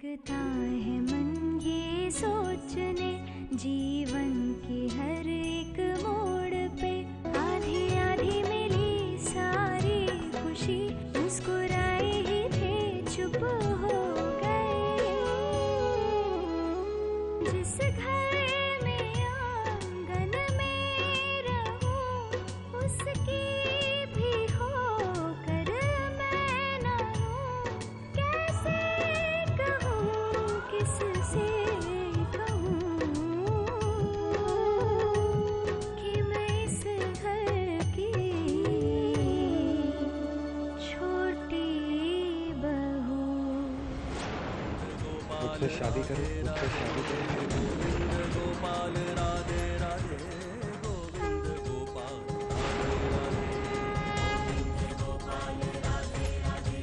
लगता है मन ये सोचने जीवन के हर एक मोड़ पे आधी आधी मिली सारी खुशी मुस्कुराए ही थे चुप हो गए। जिस घर में आंगन में रहूं उसकी भी होकर मैं ना हूं। कैसे कहूं किससे कहूं कि मैं इस घर की छोटी बहू। मुझसे शादी करो, मुझसे शादी करो। गोपाल राधे राधे गोविंद गोपाल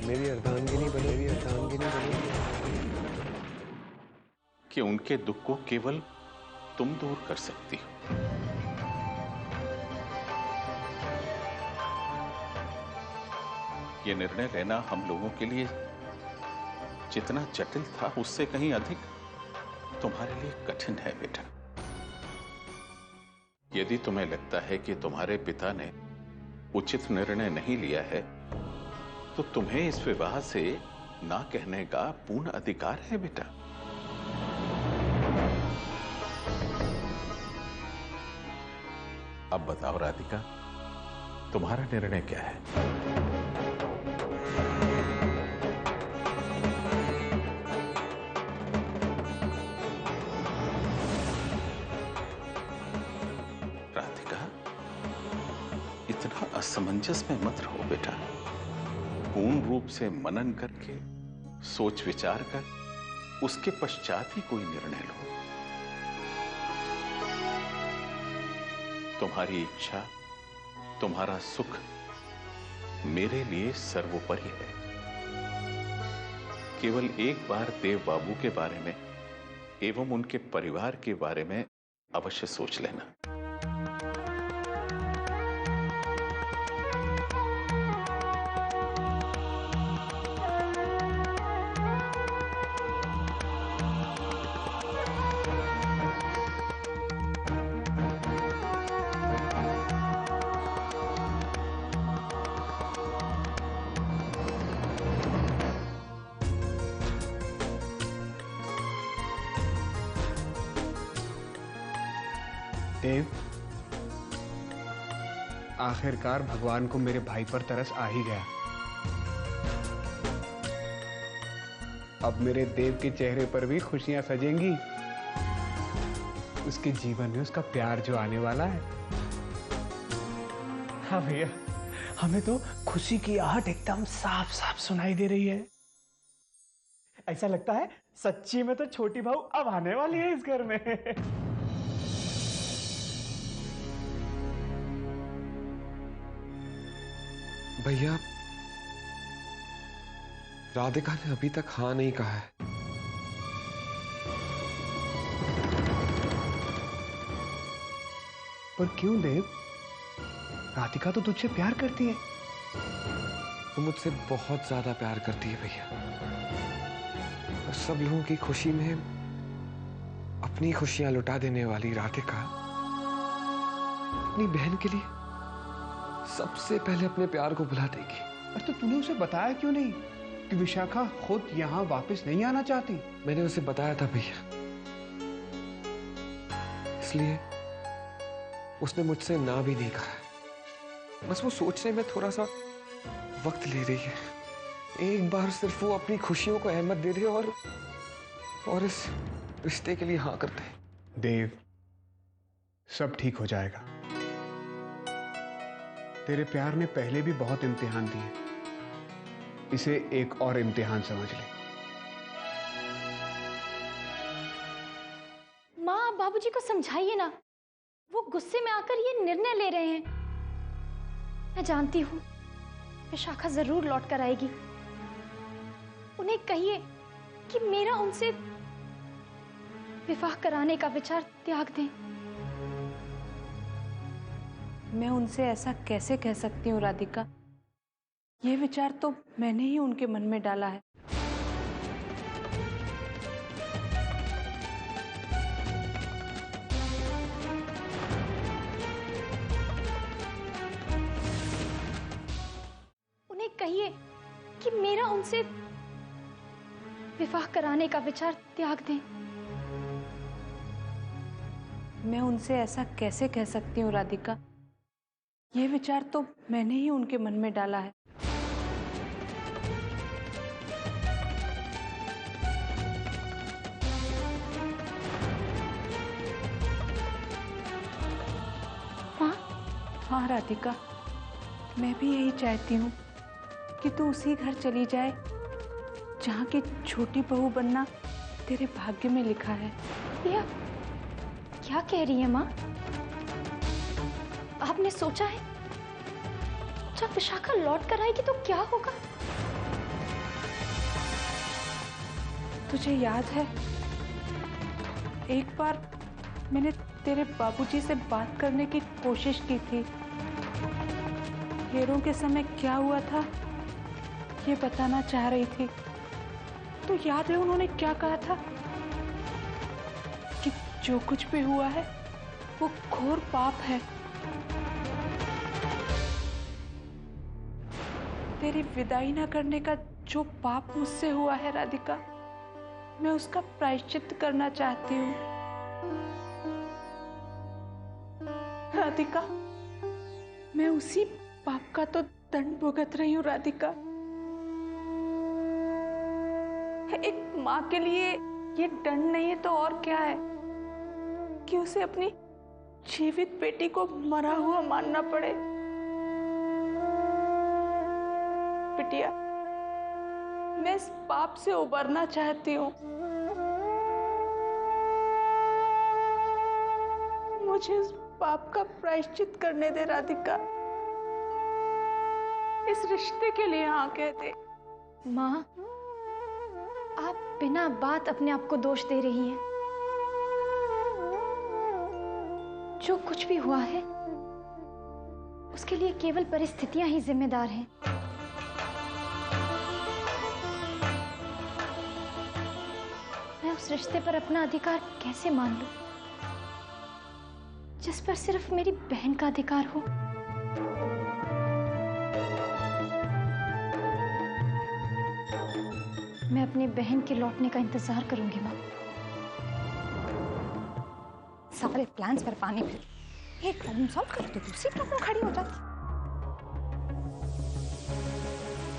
मेरी अर्धांगिनी बनो, मेरी अर्धांगिनी बनो। कि उनके दुख को केवल तुम दूर कर सकती हो। ये निर्णय लेना हम लोगों के लिए जितना जटिल था उससे कहीं अधिक तुम्हारे लिए कठिन है बेटा। यदि तुम्हें लगता है कि तुम्हारे पिता ने उचित निर्णय नहीं लिया है तो तुम्हें इस विवाह से ना कहने का पूर्ण अधिकार है बेटा। अब बताओ राधिका, तुम्हारा निर्णय क्या है? राधिका, इतना असमंजस में मत रहो बेटा। पूर्ण रूप से मनन करके सोच विचार कर उसके पश्चात ही कोई निर्णय लो। तुम्हारी इच्छा, तुम्हारा सुख मेरे लिए सर्वोपरि है। केवल एक बार देव बाबू के बारे में एवं उनके परिवार के बारे में अवश्य सोच लेना। देव, आखिरकार भगवान को मेरे भाई पर तरस आ ही गया। अब मेरे देव के चेहरे पर भी खुशियां सजेंगी। उसके जीवन में उसका प्यार जो आने वाला है। हाँ भैया, हमें तो खुशी की आहट एकदम साफ साफ सुनाई दे रही है। ऐसा लगता है सच्ची में तो छोटी बहू अब आने वाली है इस घर में। भैया, राधिका ने अभी तक हाँ नहीं कहा है। पर क्यों देव? राधिका तो तुझसे प्यार करती है। वो मुझसे बहुत ज्यादा प्यार करती है भैया। और सब लोगों की खुशी में अपनी खुशियां लुटा देने वाली राधिका अपनी बहन के लिए सबसे पहले अपने प्यार को भुला देगी। अरे तो तूने उसे बताया क्यों नहीं कि विशाखा खुद यहाँ वापस नहीं आना चाहती? मैंने उसे बताया था भैया, इसलिए उसने मुझसे ना भी नहीं कहा। बस वो सोचने में थोड़ा सा वक्त ले रही है। एक बार सिर्फ वो अपनी खुशियों को अहमियत दे दे और इस रिश्ते के लिए हाँ कर दे। देव, सब ठीक हो जाएगा। तेरे प्यार ने पहले भी बहुत इम्तिहान दिए, इसे एक और इम्तिहान समझ ले। माँ, बाबूजी को समझाइए ना, वो गुस्से में आकर ये निर्णय ले रहे हैं। मैं जानती हूँ विशाखा जरूर लौट कर आएगी। उन्हें कहिए कि मेरा उनसे विवाह कराने का विचार त्याग दें। मैं उनसे ऐसा कैसे कह सकती हूँ राधिका? ये विचार तो मैंने ही उनके मन में डाला है। उसे विवाह कराने का विचार त्याग दें। मैं उनसे ऐसा कैसे कह सकती हूँ राधिका? ये विचार तो मैंने ही उनके मन में डाला है। हाँ राधिका, मैं भी यही चाहती हूँ कि तू उसी घर चली जाए जहाँ की छोटी बहू बनना तेरे भाग्य में लिखा है। या क्या कह रही है माँ? आपने सोचा है जब विशाखा लौट कर आएगी तो क्या होगा? तुझे याद है एक बार मैंने तेरे बाबूजी से बात करने की कोशिश की थी। फेरों के समय क्या हुआ था ये बताना चाह रही थी। तो याद है उन्होंने क्या कहा था कि जो कुछ भी हुआ है वो घोर पाप है। तेरी विदाई ना करने का जो पाप मुझसे हुआ है राधिका, मैं उसका प्रायश्चित करना चाहती हूँ। राधिका, मैं उसी पाप का तो दंड भुगत रही हूँ राधिका। एक माँ के लिए ये दंड नहीं है तो और क्या है कि उसे अपनी जीवित बेटी को मरा हुआ मानना पड़े। बिटिया, मैं इस पाप से उबरना चाहती हूँ। मुझे इस पाप का प्रायश्चित करने दे राधिका। इस रिश्ते के लिए हाँ कह दे। माँ, आप बिना बात अपने आप को दोष दे रही हैं। जो कुछ भी हुआ है उसके लिए केवल परिस्थितियां ही जिम्मेदार हैं। मैं उस रिश्ते पर अपना अधिकार कैसे मान लूं जिस पर सिर्फ मेरी बहन का अधिकार हो? मैं अपनी बहन के लौटने का इंतजार करूंगी माँ। सारे प्लान्स पर पानी फिर एक प्रॉब्लम सॉल्व कर तो दूसरी प्रॉब्लम खड़ी हो जाती।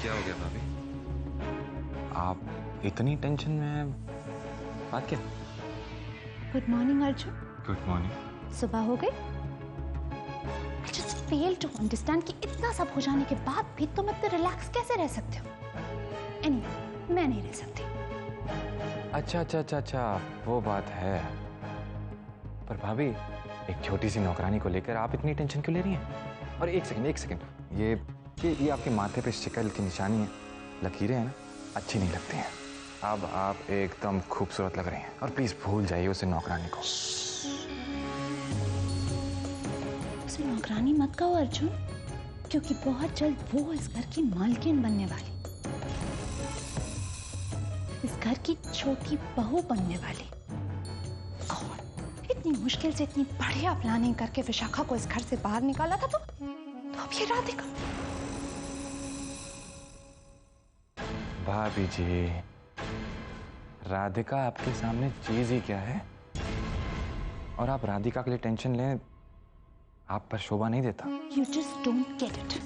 क्या हो गया भाभी? आप इतनी टेंशन में? बात क्या? Good morning Arjun. Good morning. सुबह हो गई? जस्ट फेल टू अंडरस्टैंड कि इतना सब हो जाने के बाद भी तुम इतने रिलैक्स कैसे रह सकते हो? एनीवे, मैं नहीं रह सकती। अच्छा, वो बात है। पर भाभी, एक छोटी सी नौकरानी को लेकर आप इतनी टेंशन क्यों ले रही हैं? और एक सेकंड, ये आपके माथे पे शिकल की निशानी है, लकीरें हैं ना, अच्छी नहीं लगती हैं। अब आप एकदम खूबसूरत लग रही हैं और प्लीज भूल जाइए उसे नौकरानी को। उसे नौकरानी मत कहो अर्जुन, क्योंकि बहुत जल्द वो इस घर की मालकिन बनने वाली, इस घर की छोटी बहू बनने वाली। इतनी मुश्किल से इतनी बढ़िया प्लानिंग करके विशाखा को इस घर से बाहर निकाला था, तो अब ये राधिका। भाभी जी, राधिका आपके सामने चीज ही क्या है? और आप राधिका के लिए टेंशन लें, आप पर शोभा नहीं देता। You just don't get it.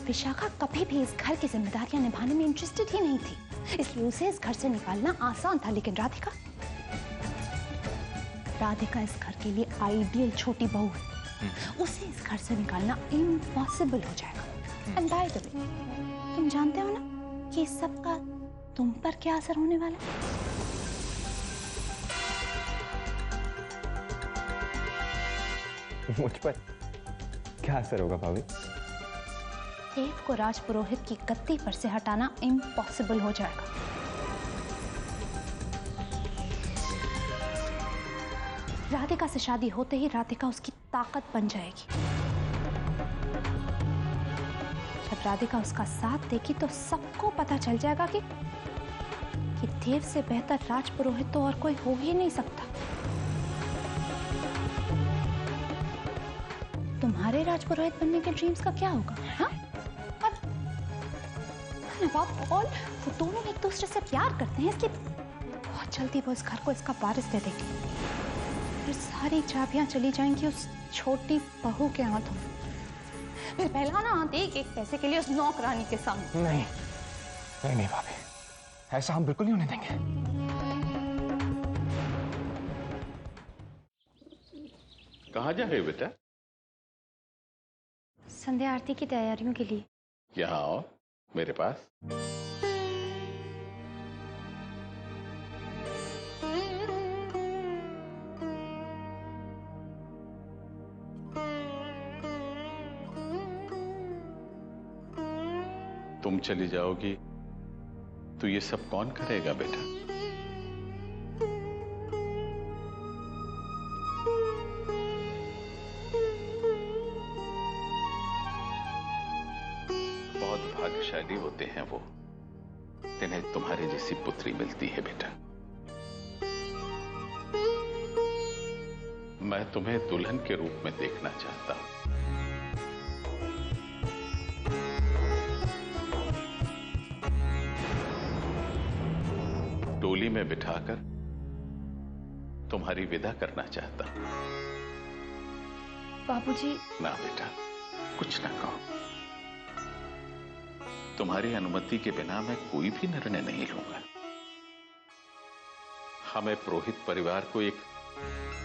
Vishakha कभी भी इस घर की जिम्मेदारियां निभाने में इंटरेस्टेड ही नहीं थी, इसलिए उसे इस घर से निकालना आसान था। लेकिन राधिका इस घर के लिए आइडियल छोटी बहू है। उसे इस घर से निकालना इम्पॉसिबल हो जाएगा। एंड बाय द वे, तुम जानते हो ना कि इस सब का तुम पर क्या असर होने वाला है? मुझ पर क्या असर होगा भाभी? देव को राजपुरोहित की गद्दी पर से हटाना इम्पॉसिबल हो जाएगा। राधिका से शादी होते ही राधिका उसकी ताकत बन जाएगी। जब राधिका उसका साथ देगी तो सबको पता चल जाएगा कि देव से बेहतर राजपुरोहित तो और कोई हो ही नहीं सकता। तुम्हारे राजपुरोहित बनने के ड्रीम्स का क्या होगा? हाँ? एंड अबव ऑल वो दोनों एक दूसरे से प्यार करते हैं, इसलिए बहुत जल्दी वो इस घर को इसका वारिस दे देगी। फिर सारी चाबियां चली जाएंगी उस छोटी बहू के हाथों में। फिर पहला हाथ एक पैसे के लिए उस नौकरानी के सामने। नहीं नहीं नहीं भाभी, ऐसा हम बिल्कुल नहीं होने देंगे। कहाँ जा रहे हो बेटा? संध्या आरती की तैयारियों के लिए। यहाँ आओ मेरे पास। तुम चली जाओगी तो ये सब कौन करेगा बेटा? बहुत भाग्यशाली होते हैं वो, जिन्हें तुम्हारी जैसी पुत्री मिलती है बेटा। मैं तुम्हें दुल्हन के रूप में देखना चाहता हूं। डोली में बिठाकर तुम्हारी विदा करना चाहता हूं। बाबूजी। ना बेटा, कुछ ना कहो। तुम्हारी अनुमति के बिना मैं कोई भी निर्णय नहीं लूंगा। हमें पुरोहित परिवार को एक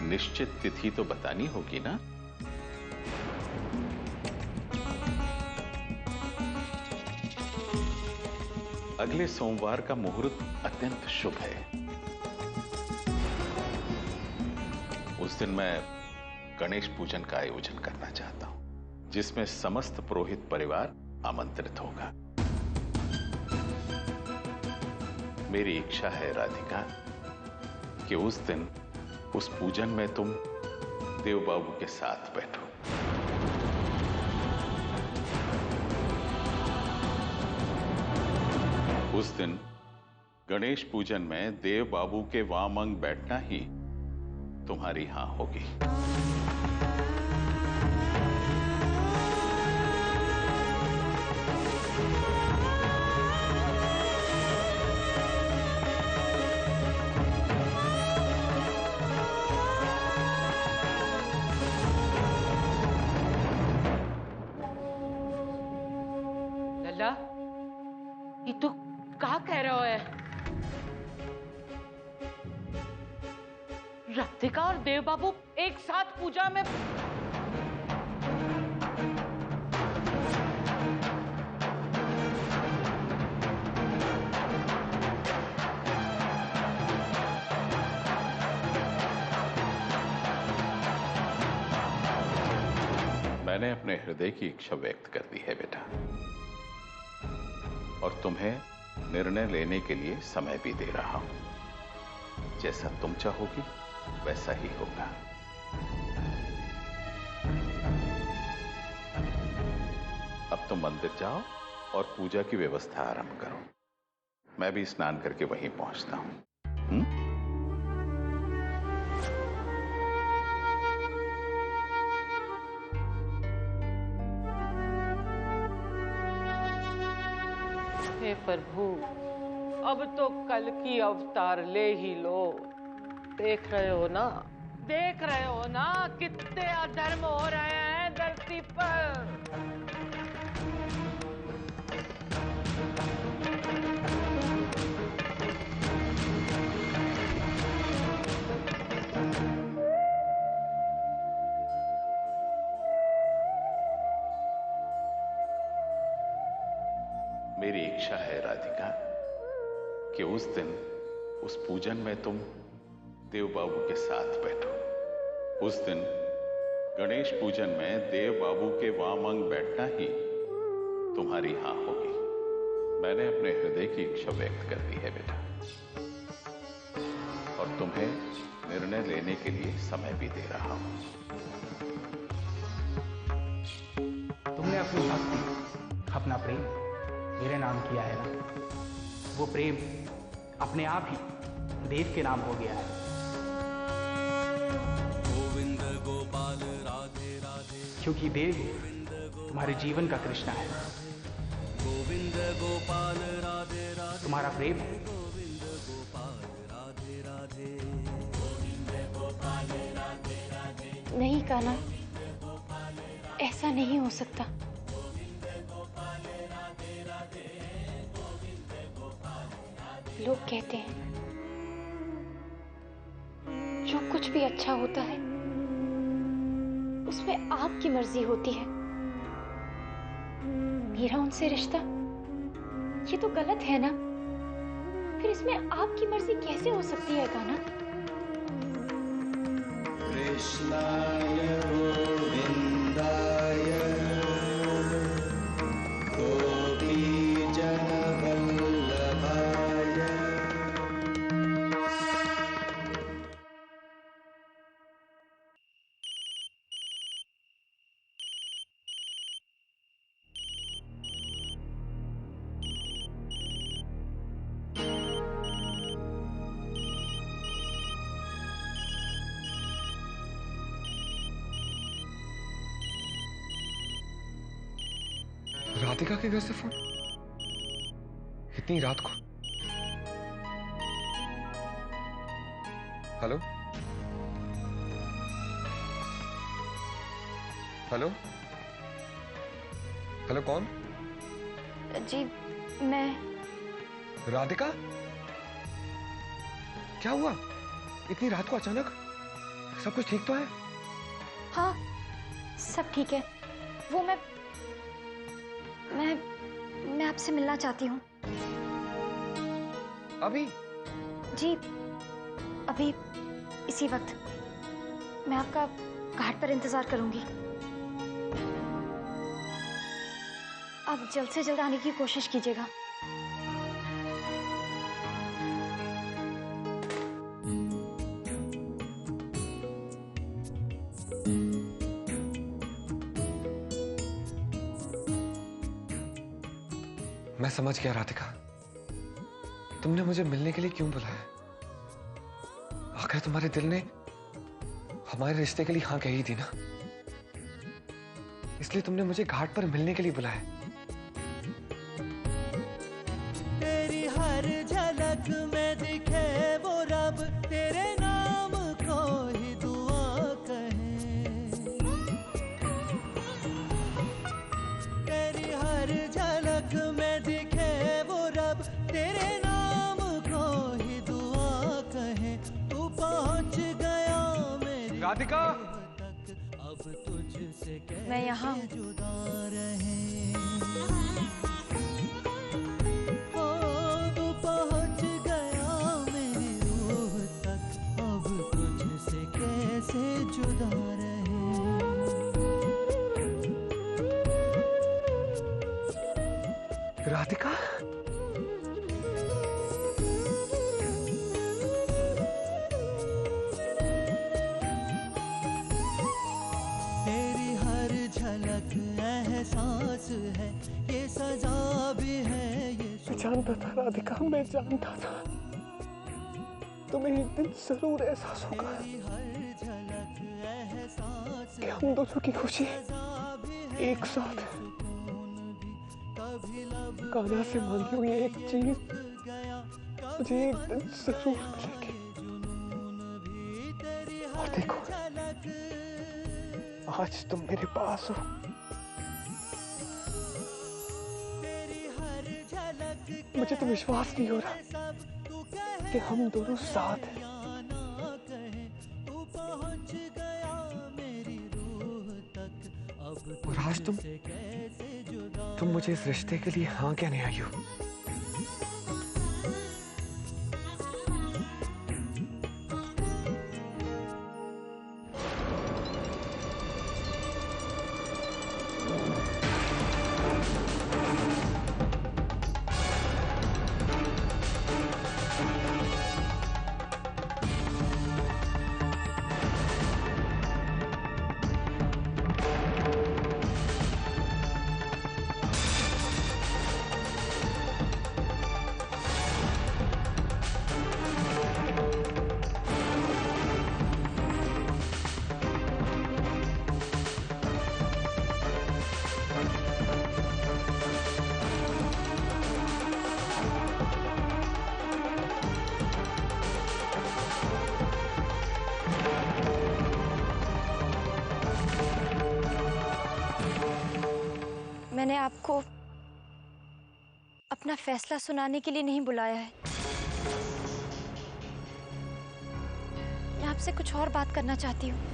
निश्चित तिथि तो बतानी होगी ना। अगले सोमवार का मुहूर्त अत्यंत शुभ है। उस दिन मैं गणेश पूजन का आयोजन करना चाहता हूं, जिसमें समस्त पुरोहित परिवार आमंत्रित होगा। मेरी इच्छा है राधिका कि उस दिन उस पूजन में तुम देव बाबू के साथ बैठो। उस दिन गणेश पूजन में देव बाबू के वामंग बैठना ही तुम्हारी हां होगी। लल्ला, ये तो क्या कह रहा है? राधिका और देव बाबू एक साथ पूजा में? मैंने अपने हृदय की इच्छा व्यक्त कर दी है बेटा, और तुम्हें निर्णय लेने के लिए समय भी दे रहा हूं। जैसा तुम चाहोगी वैसा ही होगा। अब तुम मंदिर जाओ और पूजा की व्यवस्था आरंभ करो। मैं भी स्नान करके वहीं पहुंचता हूं। हे प्रभु, अब तो कल की अवतार ले ही लो। देख रहे हो ना, देख रहे हो ना कितने अधर्म हो रहे हैं धरती पर। मेरी इच्छा है राधिका कि उस दिन उस पूजन में तुम देव बाबू के साथ बैठो। उस दिन गणेश पूजन में देव बाबू के वामंग बैठना ही तुम्हारी हां होगी। मैंने अपने हृदय की इच्छा व्यक्त कर दी है बेटा, और तुम्हें निर्णय लेने के लिए समय भी दे रहा हूं। तुमने अपनी भक्ति, अपना प्रेम मेरे नाम किया है ना, वो प्रेम अपने आप ही देव के नाम हो गया है। गोविंद गोपाल राधे राधे, क्योंकि देव तुम्हारे जीवन का कृष्णा है। गोविंद गोपाल राधे राधे, तुम्हारा प्रेम गोविंद गोपाल राधे राधे, गोविंद गोपाल राधे राधे। नहीं कान्हा, ऐसा नहीं हो सकता। लोग कहते हैं जो कुछ भी अच्छा होता है उसमें आपकी मर्जी होती है। मेरा उनसे रिश्ता ये तो गलत है ना, फिर इसमें आपकी मर्जी कैसे हो सकती है कान्हा? कृष्णाय गोविंदाय गोपीजनवल्लभाय। राधिका के घर से फोन इतनी रात को? हेलो हेलो हेलो, कौन? जी मैं। राधिका, क्या हुआ इतनी रात को अचानक? सब कुछ ठीक तो है? हाँ सब ठीक है। वो मैं आपसे मिलना चाहती हूँ। अभी? जी अभी इसी वक्त। मैं आपका घाट पर इंतजार करूंगी। आप जल्द से जल्द आने की कोशिश कीजिएगा। मैं समझ गया राधिका, तुमने मुझे मिलने के लिए क्यों बुलाया। आखिर तुम्हारे दिल ने हमारे रिश्ते के लिए हाँ कही थी ना, इसलिए तुमने मुझे घाट पर मिलने के लिए बुलाया। तेरी हर झलक में दिखे वो रब, तेरे नाम को ही दुआ कहें। तेरी हर झलक में दिखे वो रब, तेरे नाम को ही दुआ कहें। तू पहुंच गया मेरी राधिका, अब तुझसे मैं यहाँ हूँ। जुदा रहे। ओ तू पहुंच गया मेरी रूह तक, अब तुझसे कैसे जुदा रहे। राधिका, तेरी हर झलक एहसास है, ये सजा भी है, ये मैं जानता था राधिका, मैं जानता था तुम्हें एक दिन जरूर एहसास होगा हर झलक एहसास कि हम दोनों की खुशी एक साथ है। कान्हा से मांगी हुई एक चीज मुझे एक दिन जरूर मिलेगी। और देखो, आज तुम मेरे पास हो। मुझे तो विश्वास नहीं हो रहा कि हम दोनों साथ हैं। और आज तुम मुझे इस रिश्ते के लिए हाँ कहने आई हो। मैंने आपको अपना फैसला सुनाने के लिए नहीं बुलाया है। मैं आपसे कुछ और बात करना चाहती हूँ।